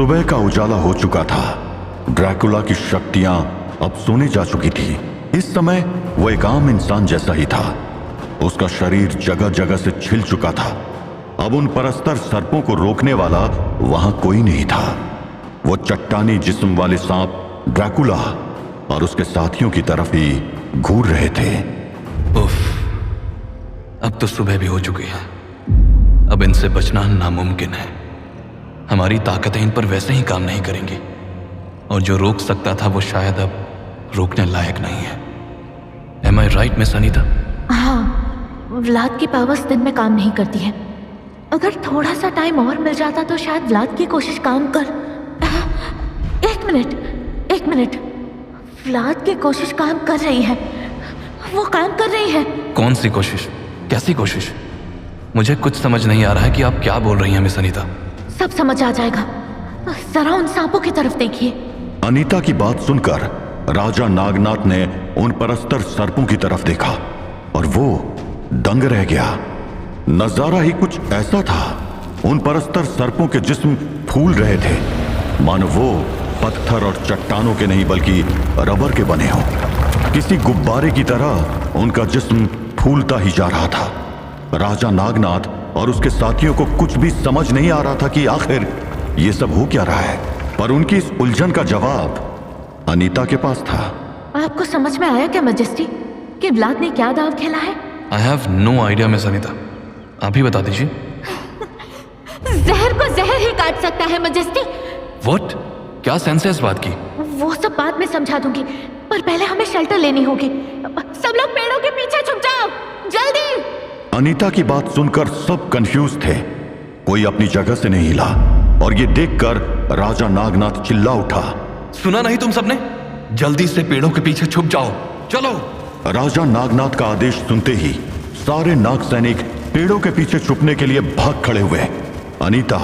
सुबह का उजाला हो चुका था। ड्रैकुला की शक्तियां अब सोने जा चुकी थी। इस समय वो एक आम इंसान जैसा ही था। उसका शरीर जगह जगह से छिल चुका था। अब उन परस्तर सर्पों को रोकने वाला वहां कोई नहीं था। वो चट्टानी जिस्म वाले सांप ड्रैकुला और उसके साथियों की तरफ ही घूर रहे थे। उफ, अब तो सुबह भी हो चुकी है। अब इनसे बचना नामुमकिन है। हमारी ताकतें इन पर वैसे ही काम नहीं करेंगी, और जो रोक सकता था वो शायद अब रोकने लायक नहीं है। Am I right, miss Anita? हाँ, व्लाद की पावर्स दिन में काम नहीं करती है। अगर थोड़ा सा टाइम और मिल जाता तो शायद व्लाद की कोशिश काम कर। एक मिनट, व्लाद की कोशिश काम कर रही है। वो काम कर रही है। कौन सी कोशिश? कैसी कोशिश? मुझे कुछ समझ नहीं आ रहा है कि आप क्या बोल रही हैं मिस अनीता। सब समझ आ जाएगा, जरा उन सांपों की तरफ देखिए। अनीता की बात सुनकर राजा नागनाथ ने उन परस्तर सर्पों की तरफ देखा और वो दंग रह गया। नजारा ही कुछ ऐसा था। उन परस्तर सर्पों के जिस्म फूल रहे थे, मानो वो पत्थर और चट्टानों के नहीं बल्कि रबर के बने हों। किसी गुब्बारे की तरह उनका जिस्म फूलता ही जा रहा था। राजा नागनाथ और उसके साथियों को कुछ भी समझ नहीं आ रहा था कि आखिर ये सब हो क्या रहा है, पर उनकी इस उलझन का जवाब अनीता के पास था। आपको समझ में आया क्या मजेस्टी कि व्लाद ने क्या दाव खेला है? I have no idea miss Anita, आप ही बता दीजिए। जहर को जहर ही काट सकता है मजेस्टी। व्हाट? क्या सेंस है इस बात की? वो सब बाद में समझा दूंगी, पर पहले हमें शेल्टर लेनी होगी। सब लोग पेड़ों के पीछे छुप जाओ, जल्दी। अनीता की बात सुनकर सब कंफ्यूज थे। कोई अपनी जगह से नहीं हिला और ये देखकर राजा नागनाथ चिल्ला उठा, सुना नहीं तुम सबने? जल्दी से पेड़ों के पीछे छुप जाओ, चलो। राजा नागनाथ का आदेश सुनते ही सारे नाग सैनिक पेड़ों के पीछे छुपने के लिए भाग खड़े हुए। अनीता,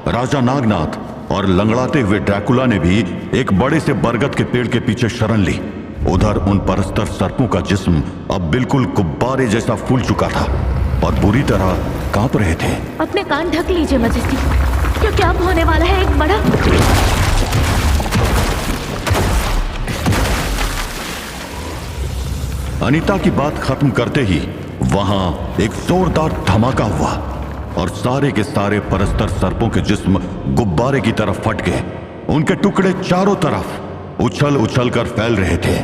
राजा नागनाथ और लंगड़ाते हुए ड्रैकुला ने भी एक बड़े से बरगद के पेड़ के पीछे शरण ली। उधर उन परस्तर सर्पों का जिस्म अब बिल्कुल गुब्बारे जैसा फूल चुका था और बुरी तरह कांप रहे थे। अपने कान ढक लीजिए मजेस्टी, क्योंकि अब होने वाला है एक बड़ा। अनीता की बात खत्म करते ही वहां एक जोरदार धमाका हुआ और सारे के सारे परस्तर सर्पों के जिस्म गुब्बारे की तरफ फट गए। उनके टुकड़े चारों तरफ उछल उछल कर फैल रहे थे।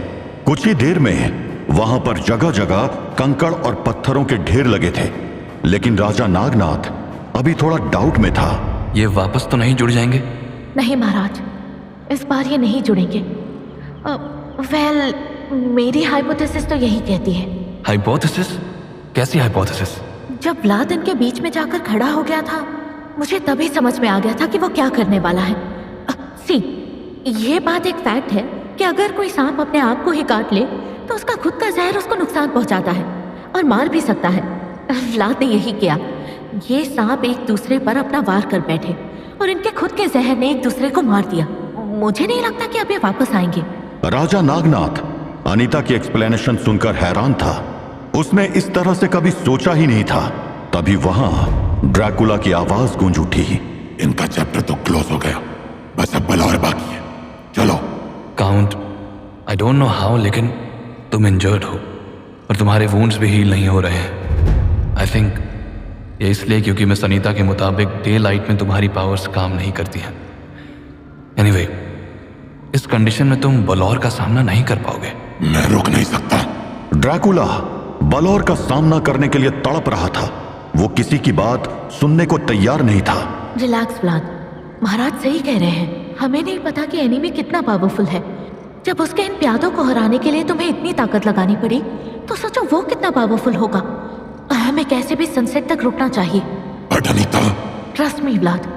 कुछ ही देर में वहां पर जगह जगह कंकड़ और पत्थरों के ढेर लगे थे, लेकिन राजा नागनाथ अभी थोड़ा डाउट में था। ये वापस तो नहीं जुड़ जाएंगे? नहीं महाराज, इस बार ये नहीं जुड़ेंगे। वेल, मेरी हाइपोथेसिस तो यही कहती है। हाइपोथेसिस? कैसी हाइपोथेसिस? जब व्लाद इनके बीच में जाकर खड़ा हो गया था, मुझे तभी समझ में आ गया था कि वो क्या करने वाला है। सी, ये बात एक फैक्ट है कि अगर कोई सांप अपने आप को ही काट ले तो उसका खुद का जहर उसको नुकसान पहुंचाता है और मार भी सकता है। व्लाद ने यही किया। ये सांप एक दूसरे पर अपना वार कर बैठे और इनके खुद के जहर ने एक दूसरे को मार दिया। मुझे नहीं लगता कि अब ये वापस आएंगे। राजा नागनाथ अनीता की एक्सप्लेनेशन सुनकर हैरान था। उसने इस तरह से कभी सोचा ही नहीं था। तभी वहां ड्रैकुला की आवाज गूंज उठी, इनका चैप्टर तो क्लोज हो गया, बस अब बलौर बाकी है, चलो। Count, I don't know how, लेकिन तुम इंजर्ड हो और तुम्हारे वुंड्स भी हील नहीं हो रहे हैं। आई थिंक ये इसलिए क्योंकि मिस अनीता के मुताबिक डे लाइट में तुम्हारी पावर्स काम नहीं करती हैं। एनीवे, इस कंडीशन में तुम बलौर का सामना नहीं कर पाओगे। मैं रुक नहीं सकता। ड्रैकुला बलौर का सामना करने के लिए तड़प रहा था। वो किसी की बात सुनने को तैयार नहीं था। रिलैक्स व्लाद, महाराज सही कह रहे हैं। हमें नहीं पता कि एनिमी कितना पावरफुल है। जब उसके इन प्यादों को हराने के लिए तुम्हें इतनी ताकत लगानी पड़ी, तो सोचो वो कितना पावरफुल होगा। हमें कैसे भी सनसेट तक रुकना चाहिए। अनीता, ट्रस्ट मी व्लाद,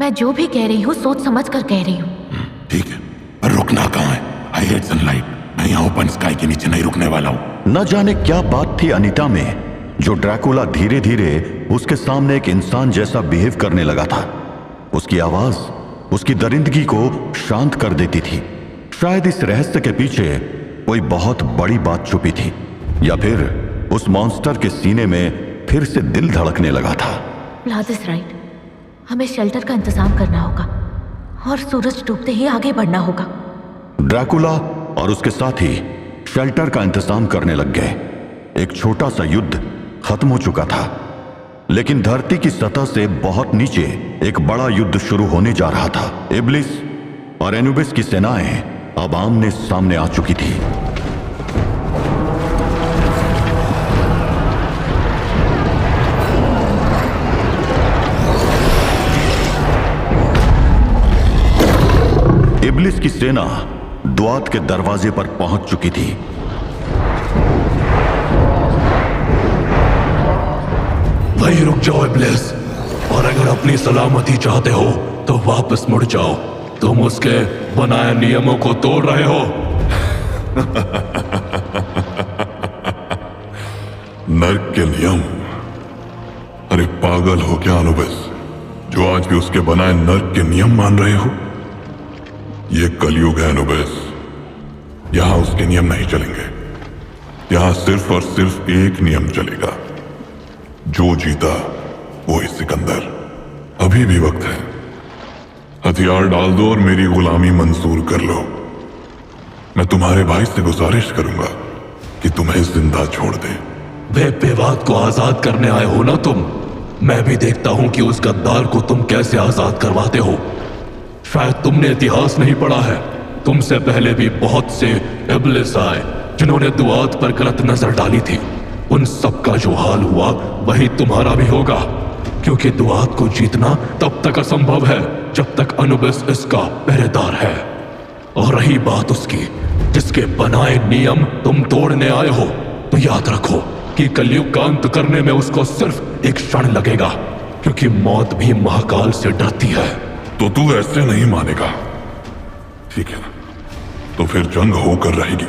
मैं जो भी कह रही हूँ सोच समझ कर कह रही हूँ। ठीक है, पर रुकना कहाँ है? I hate sunlight. मैं यहाँ ओपन स्काई के नीचे नहीं रुकने वाला हूँ। न जाने क्या बात थी अनीता में, जो ड्रैकुला धीरे धीरे उसके सामने एक इंसान जैसा बिहेव करने लगा था। उसकी आवाज उसकी दरिंदगी को शांत कर देती थी। शायद इस रहस्य के पीछे कोई बहुत बड़ी बात छुपी थी, या फिर उस मॉन्स्टर के सीने में फिर से दिल धड़कने लगा था। व्लाद इज राइट, हमें शेल्टर का इंतजाम करना होगा। और सूरज डूबते ही आगे बढ़ना होगा। ड्रैकुला और उसके साथी शेल्टर का इंतजाम करने लग गए। एक छोटा सा युद्ध खत्म हो चुका था, लेकिन धरती की सतह से बहुत नीचे एक बड़ा युद्ध शुरू होने जा रहा था। इब्लिस और एनुबिस की सेनाएं अब आमने सामने आ चुकी थी। इब्लिस की सेना द्वात के दरवाजे पर पहुंच चुकी थी। वहीं रुक जाओ इब्लिस, और अगर अपनी सलामती चाहते हो तो वापस मुड़ जाओ। तुम उसके बनाए नियमों को तोड़ रहे हो। नर्क के नियम? अरे पागल हो क्या अनुबिस, जो आज भी उसके बनाए नर्क के नियम मान रहे हो? ये कलयुग है अनुबिस, यहां उसके नियम नहीं चलेंगे। यहां सिर्फ और सिर्फ एक नियम चलेगा, जो जीता वो ही सिकंदर। अभी भी वक्त है, हथियार डाल दो और मेरी गुलामी मंजूर कर लो। मैं तुम्हारे भाई से गुजारिश करूंगा कि तुम्हें जिंदा छोड़ दे। बेवाद को आजाद करने आए हो ना तुम? मैं भी देखता हूं कि उस गद्दार को तुम कैसे आजाद करवाते हो। शायद तुमने इतिहास नहीं पढ़ा है, तुमसे पहले भी बहुत से इब्लिस आए जिन्होंने दुआत पर गलत नजर डाली थी। उन सब का जो हाल हुआ वही तुम्हारा भी होगा, क्योंकि दुआत को जीतना तब तक असंभव है जब तक अनुबिस इसका पहरेदार है। और रही बात उसकी जिसके बनाए नियम तुम तोड़ने आए हो, तो याद रखो कि कलयुग का अंत करने में उसको सिर्फ एक क्षण लगेगा, क्योंकि मौत भी महाकाल से डरती है। तो तू ऐसे नहीं मानेगा, ठीक है? तो फिर जंग होकर रहेगी।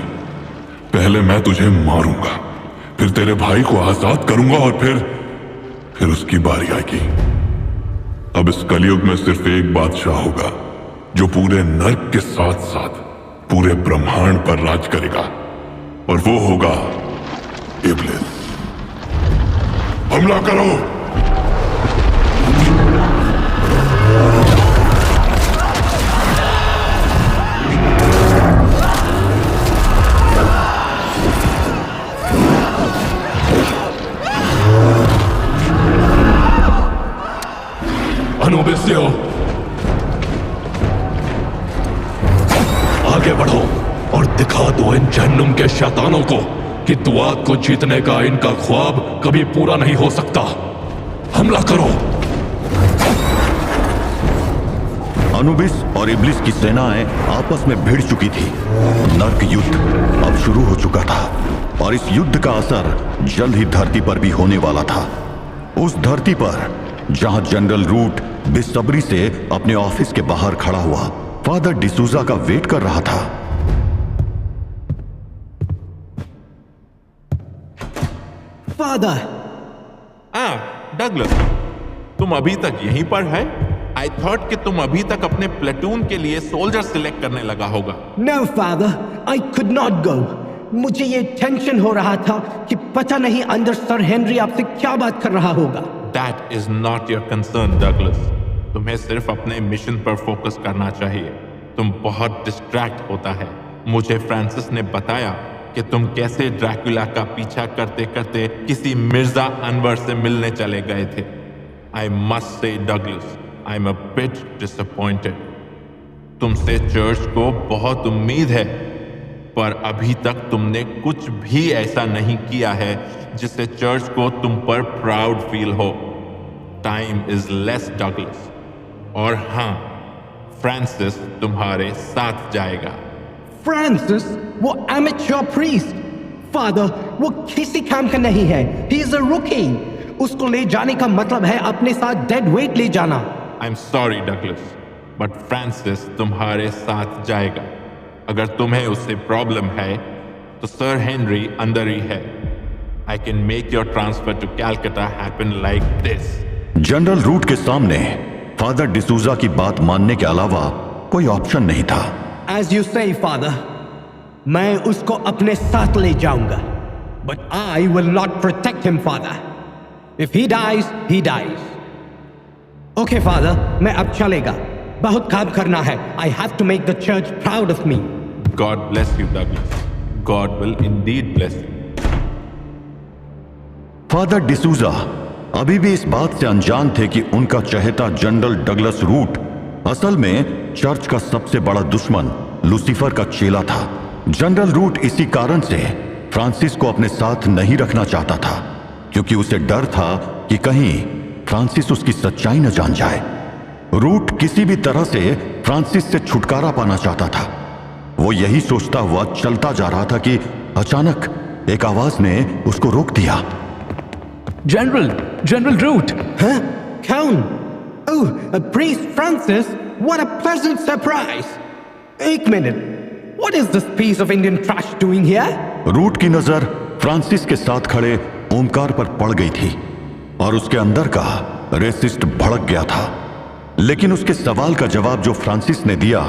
पहले मैं तुझे मारूंगा, फिर तेरे भाई को आजाद करूंगा, और फिर उसकी बारी आएगी। अब इस कलयुग में सिर्फ एक बादशाह होगा जो पूरे नर्क के साथ साथ पूरे ब्रह्मांड पर राज करेगा, और वो होगा इब्लिस। हमला करो! अनुबिसियो, आगे बढ़ो और दिखा दो इन जहन्नुम के शैतानों को कि दुआत को जीतने का इनका ख्वाब कभी पूरा नहीं हो सकता। हमला करो! अनुबिस और इब्लिस की सेनाएं आपस में भिड़ चुकी थी। नर्क युद्ध अब शुरू हो चुका था, और इस युद्ध का असर जल्द ही धरती पर भी होने वाला था। उस धरती पर जहां जनरल रूट बेसब्री से अपने ऑफिस के बाहर खड़ा हुआ फादर डिसूजा का वेट कर रहा था। फादर! डगलस, तुम अभी तक यहीं पर है? आई थॉट कि तुम अभी तक अपने प्लेटून के लिए सोल्जर सिलेक्ट करने लगा होगा। No father, I could not go. मुझे ये टेंशन हो रहा था कि पता नहीं अंदर सर हेनरी आपसे क्या बात कर रहा होगा। That is not your concern, Douglas. तुम्हें सिर्फ अपने मिशन पर फोकस करना चाहिए। तुम बहुत डिस्ट्रैक्ट होता है। मुझे फ्रांसिस ने बताया कि तुम कैसे ड्रैकुला का पीछा करते करते किसी मिर्जा अनवर से मिलने चले गए थे। I must say, Douglas, I'm a bit disappointed. तुमसे चर्च को बहुत उम्मीद है, पर अभी तक तुमने कुछ भी ऐसा नहीं किया है जिससे चर्च को तुम पर प्राउड फील हो। Time is less, Douglas. और हाँ, फ्रांसिस तुम्हारे साथ जाएगा। फ्रांसिस? वो एमेच्योर प्रीस्ट। फादर, वो किसी काम का नहीं है। ही इज अ रूकी। उसको ले जाने का मतलब है अपने साथ डेड वेट ले जाना। I am sorry Douglas, but Francis तुम्हारे साथ जाएगा। अगर तुम्हें उससे प्रॉब्लम है तो सर हेनरी अंदर ही है। I can make your transfer to Calcutta happen like this. General Root के सामने फादर डिसूजा की बात मानने के अलावा कोई ऑप्शन नहीं था। एज यू से फादर, मैं उसको अपने साथ ले जाऊंगा, but I will not protect him father. If he dies, he dies. Okay father, मैं अब चलेगा। बहुत काम करना है. I have to make the church proud of me. God bless you, Douglas. God will indeed bless you. Father D'Souza अभी भी इस बात से अनजान थे कि उनका चहेता जनरल डगलस रूट असल में चर्च का सबसे बड़ा दुश्मन लूसीफर का चेला था. जनरल रूट इसी कारण से फ्रांसिस को अपने साथ नहीं रखना चाहता था, क्योंकि उसे डर था कि कहीं फ्रांसिस उसकी सच्चाई न जान जाए. रूट किसी भी तरह से फ्रांसिस से छुटकारा पाना चाहता था. वो यही सोचता हुआ चलता जा रहा था कि अचानक एक आवाज ने उसको रोक दिया. General Root. Huh? कौन? Oh, Priest Francis. What a pleasant surprise. एक minute. What is this piece of Indian trash doing here? Root की नजर फ्रांसिस के साथ खड़े ओमकार पर पड़ गई थी और उसके अंदर का रेसिस्ट भड़क गया था. लेकिन उसके सवाल का जवाब जो फ्रांसिस ने दिया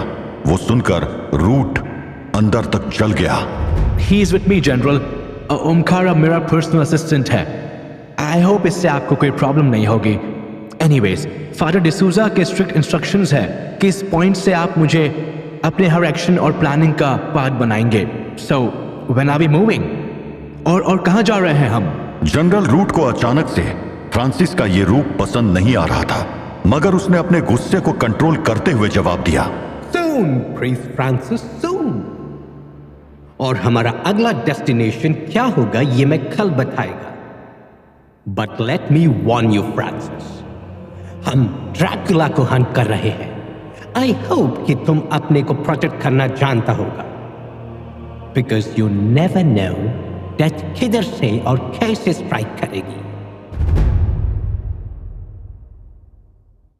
वो सुनकर रूट अंदर तक जल गया. He is with me general. Omkara मेरा पर्सनल असिस्टेंट है. आई होप इससे आपको कोई प्रॉब्लम नहीं होगी. एनीवेज, फादर डिसूजा के स्ट्रिक्ट इंस्ट्रक्शंस है कि इस पॉइंट से आप मुझे अपने हर एक्शन और प्लानिंग का पार्ट बनाएंगे. So when are we moving? और कहां जा रहे हैं हम? जनरल रूट को अचानक से फ्रांसिस का ये रूप पसंद नहीं आ रहा था, मगर उसने अपने गुस्से को कंट्रोल करते हुए जवाब दिया. Soon, Priest Francis, soon. और हमारा अगला डेस्टिनेशन क्या होगा ये मैं कल बताएगा. But let me warn you, Francis. हम ड्रैकुला को हंट कर रहे हैं. I hope कि तुम अपने को प्रोटेक्ट करना जानता होगा. Because you never know death किधर से और कैसे स्ट्राइक करेगी.